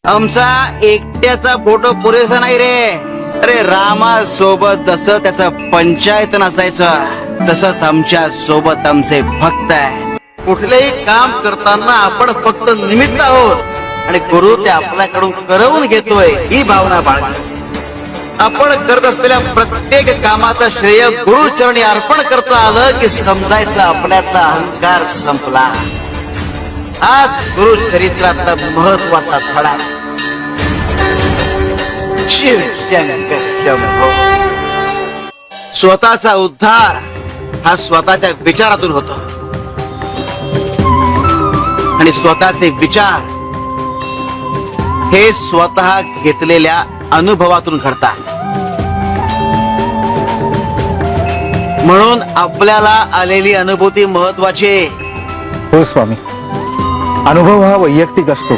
आमचा एकट्याचा फोटो पुरेसा नाही रे. अरे रामा सोबत जसं त्याचं पंचायत नसायचं तसंच आमच्या सोबत आमचे भक्त आहे. कुठलेही काम करताना आपण फक्त निमित्त आहोत आणि गुरु ते आपल्याकडून करवून घेतोय ही भावना बाळगा. आपण करत असलेल्या प्रत्येक कामाचं श्रेय गुरु चरणी अर्पण करता आलं की समजायचं आपल्यातला अहंकार संपला. आज गुरु चरित्रातला महत्वाचा धडा. शिव शंकर शंभो. स्वतःचा उद्धार हा स्वतःच्या विचारातून होतो आणि स्वतःचे विचार हे स्वतः घेतलेल्या अनुभवातून घडतात. म्हणून आपल्याला आलेली अनुभूती महत्वाची. हो स्वामी, अनुभव हा वैयक्तिक असतो